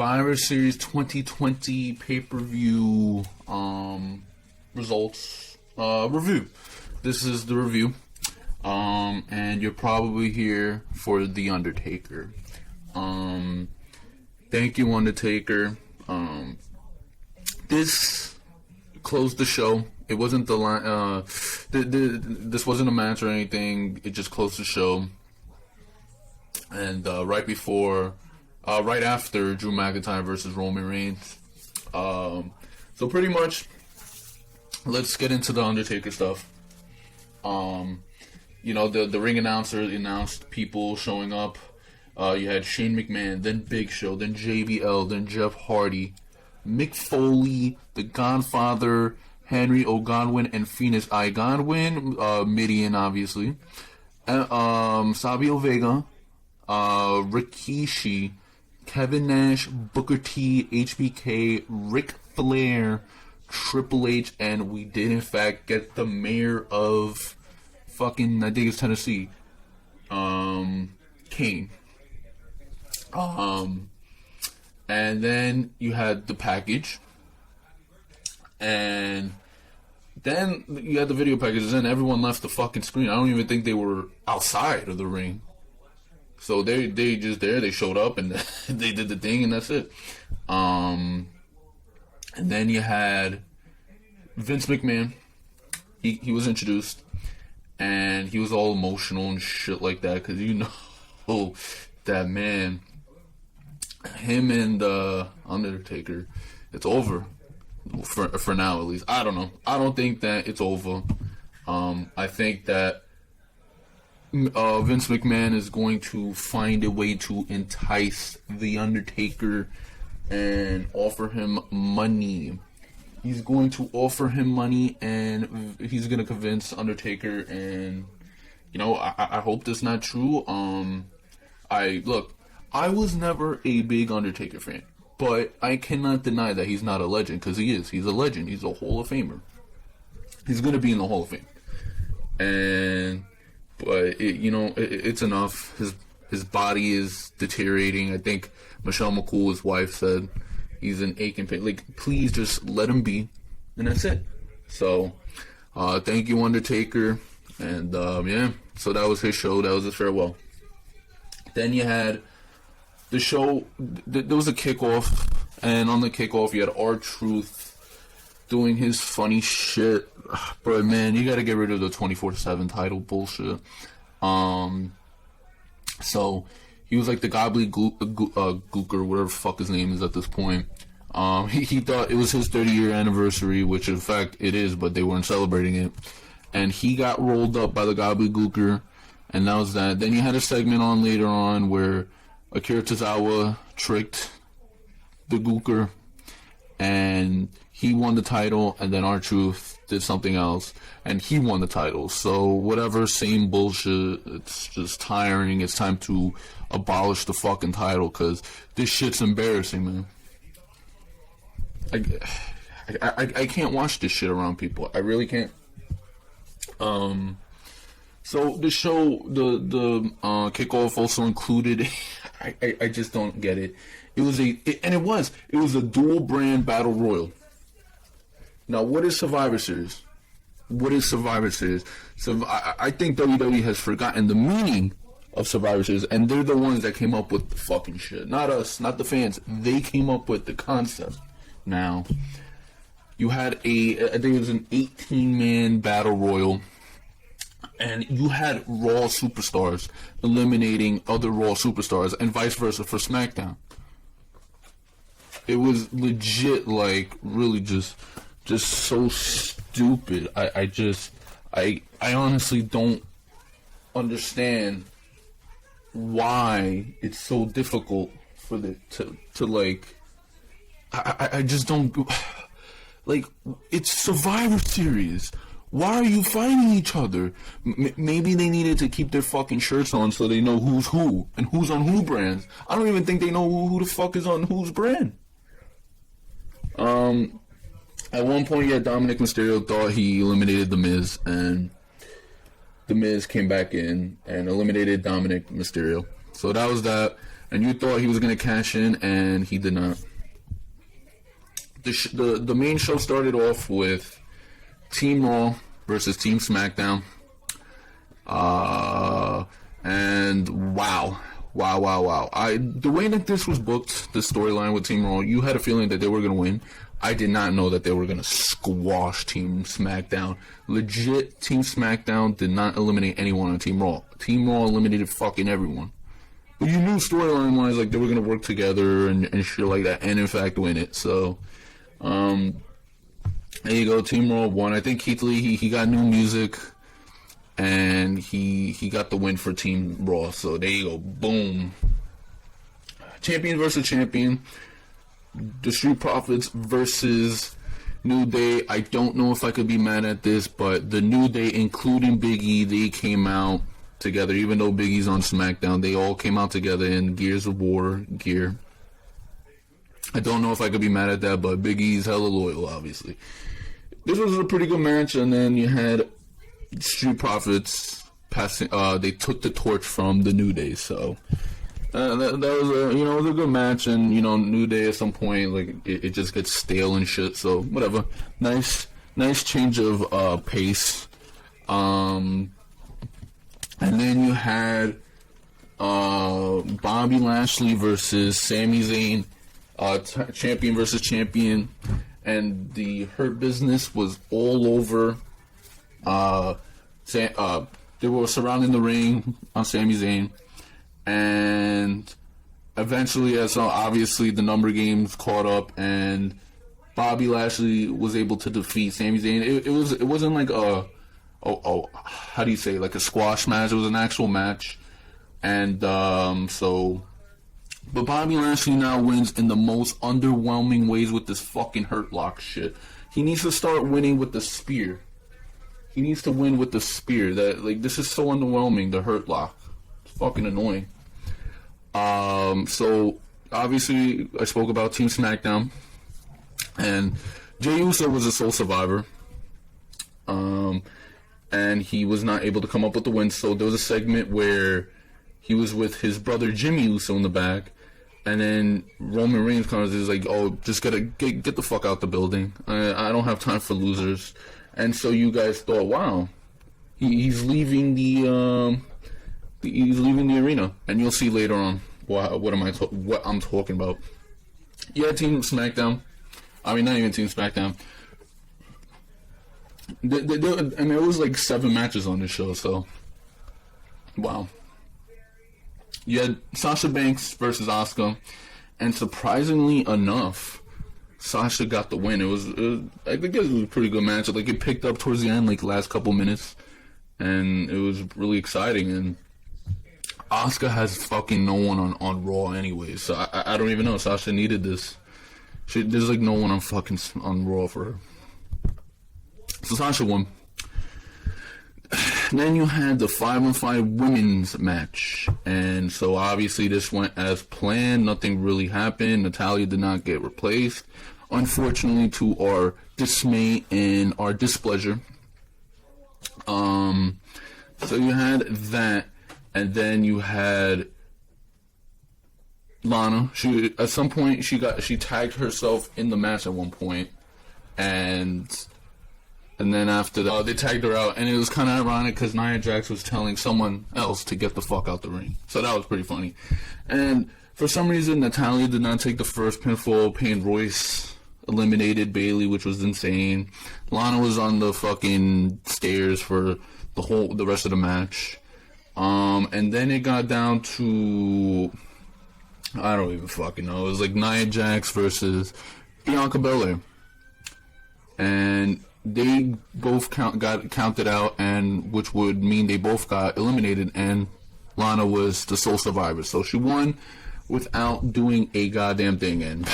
Survivor Series 2020 pay-per-view results review. This is the review. And you're probably here for The Undertaker. Thank you, Undertaker. This closed the show. It wasn't the line. This wasn't a match or anything. It just closed the show. And right after Drew McIntyre versus Roman Reigns. So pretty much, let's get into the Undertaker stuff. You know, the ring announcer announced people showing up. You had Shane McMahon, then Big Show, then JBL, then Jeff Hardy, Mick Foley, the Godfather, Henry O. Godwin and Phineas I. Godwin, Midian, obviously, Savio Vega, Rikishi, Kevin Nash, Booker T, HBK, Ric Flair, Triple H, and we did in fact get the mayor of fucking, I think it's Tennessee, Kane. And then you had the package, and then you had the video packages, and everyone left the fucking screen. I don't even think they were outside of the ring. So they just there, they showed up, and they did the thing, and that's it. And then you had Vince McMahon. He was introduced, and he was all emotional and shit like that, because you know that man, him and Undertaker, it's over for now at least. I don't know. I don't think that it's over. I think that Vince McMahon is going to find a way to entice the Undertaker and offer him money. He's going to offer him money, and he's going to convince Undertaker, and you know, I hope that's not true. I was never a big Undertaker fan, but I cannot deny that he's not a legend, because he is. He's a legend. He's a Hall of Famer. He's going to be in the Hall of Fame. But it's enough. His body is deteriorating. I think Michelle McCool, his wife, said he's in aching pain. Like, please just let him be, and that's it. So, thank you, Undertaker. And yeah, so that was his show. That was his farewell. Then you had the show. There was a kickoff, and on the kickoff you had R-Truth doing his funny shit. But man, you gotta get rid of the 24/7 title bullshit. So he was like the gobbledygooker, whatever the fuck his name is at this point. He thought it was his 30-year anniversary, which in fact it is, but they weren't celebrating it. And he got rolled up by the gobbledygooker, and that was that. Then you had a segment on later on where Akira Tozawa tricked the gooker, and he won the title, and then R-Truth did something else, and he won the title. So whatever, same bullshit. It's just tiring. It's time to abolish the fucking title, because this shit's embarrassing, man. I can't watch this shit around people. I really can't. So the show, the kickoff also included. I just don't get it. It was a dual brand battle royal. Now, what is Survivor Series? What is Survivor Series? So I think WWE has forgotten the meaning of Survivor Series, and they're the ones that came up with the fucking shit. Not us, not the fans. They came up with the concept. Now, you had I think it was an 18-man battle royal, and you had Raw superstars eliminating other Raw superstars, and vice versa for SmackDown. It was legit, like, really just so stupid. I honestly don't understand why it's so difficult for to like, I just don't, like, it's Survivor Series. Why are you fighting each other? Maybe they needed to keep their fucking shirts on so they know who's who and who's on who brands. I don't even think they know who the fuck is on whose brand. At one point, yeah, Dominic Mysterio thought he eliminated The Miz, and The Miz came back in and eliminated Dominic Mysterio. So that was that. and you thought he was going to cash in, and he did not. The main show started off with Team Raw versus Team SmackDown. And wow. The way that this was booked, the storyline with Team Raw, you had a feeling that they were going to win. I did not know that they were going to squash Team SmackDown. Legit, Team SmackDown did not eliminate anyone on Team Raw. Team Raw eliminated fucking everyone. But you knew storyline-wise, like, they were going to work together and shit like that, and in fact win it. So, there you go, Team Raw won. I think Keith Lee, he got new music, and he got the win for Team Raw. So there you go, boom. Champion versus champion. The Street Profits versus New Day. I don't know if I could be mad at this, but the New Day, including Big E, they came out together. Even though Big E's on SmackDown, they all came out together in Gears of War gear. I don't know if I could be mad at that, but Big E's hella loyal, obviously. This was a pretty good match, and then you had Street Profits passing. They took the torch from the New Day, so that was it was a good match. And New Day at some point, like, it just gets stale and shit. So whatever. Nice change of pace. And then you had Bobby Lashley versus Sami Zayn, champion versus champion, and the Hurt Business was all over. They were surrounding the ring on Sami Zayn, and eventually, as obviously the number games caught up, and Bobby Lashley was able to defeat Sami Zayn. It wasn't like how do you say, like a squash match? It was an actual match, and but Bobby Lashley now wins in the most underwhelming ways with this fucking Hurt Lock shit. He needs to start winning with the spear. He needs to win with the spear. This is so underwhelming, the Hurt Lock. It's fucking annoying. So, obviously, I spoke about Team SmackDown. And Jey Uso was a sole survivor. And he was not able to come up with the win. So, there was a segment where he was with his brother Jimmy Uso in the back. And then Roman Reigns comes and is like, oh, just gotta get the fuck out the building. I don't have time for losers. And so you guys thought, wow, he's leaving the arena, and you'll see later on what I'm talking about. Yeah, Team SmackDown. I mean, not even Team SmackDown. And there was like 7 matches on this show, so wow. You had Sasha Banks versus Asuka, and surprisingly enough, Sasha got the win. I think it was a pretty good match. Like, it picked up towards the end, like, last couple minutes, and it was really exciting. And Asuka has fucking no one on Raw anyway, so I don't even know. Sasha needed this. There's like no one on Raw for her. So Sasha won. Then you had the 5-on-5 women's match, and so obviously this went as planned. Nothing really happened. Natalya did not get replaced, unfortunately, to our dismay and our displeasure. So you had that, and then you had Lana. She at some point she tagged herself in the match at one point, and then after that, they tagged her out, and it was kind of ironic because Nia Jax was telling someone else to get the fuck out the ring. So that was pretty funny. And for some reason, Natalya did not take the first pinfall. Payne Royce eliminated Bayley, which was insane. Lana was on the fucking stairs for the rest of the match. And then it got down to, I don't even fucking know. It was like Nia Jax versus Bianca Belair. And they both got counted out, and which would mean they both got eliminated, and Lana was the sole survivor. So she won without doing a goddamn thing, and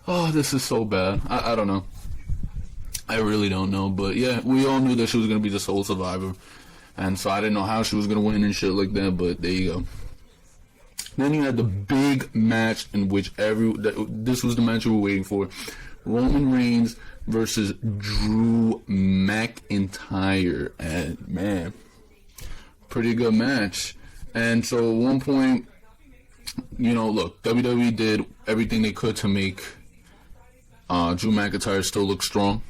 oh, this is so bad. I don't know. I really don't know, but yeah, we all knew that she was going to be the sole survivor, and so I didn't know how she was going to win and shit like that, but there you go. Then you had the big match in which this was the match we were waiting for. Roman Reigns versus Drew McIntyre. And man, pretty good match. And so at one point, you know, look, WWE did everything they could to make Drew McIntyre still look strong.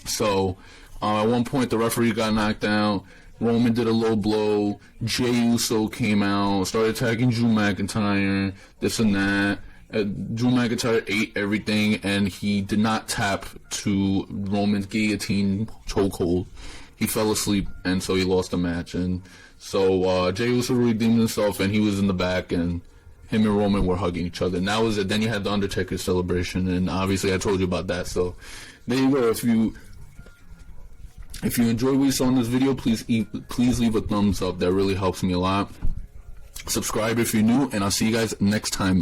So, at one point, the referee got knocked out. Roman did a low blow. Jey Uso came out, started attacking Drew McIntyre, this and that. Drew McIntyre ate everything, and he did not tap to Roman's guillotine chokehold. He fell asleep, and so he lost the match. And so Jey Uso redeemed himself, and he was in the back, and him and Roman were hugging each other. And that was it. Then you had the Undertaker'S celebration, and obviously I told you about that. So there you go. If you enjoyed what you saw in this video, please leave a thumbs up. That really helps me a lot. Subscribe if you're new, and I'll see you guys next time.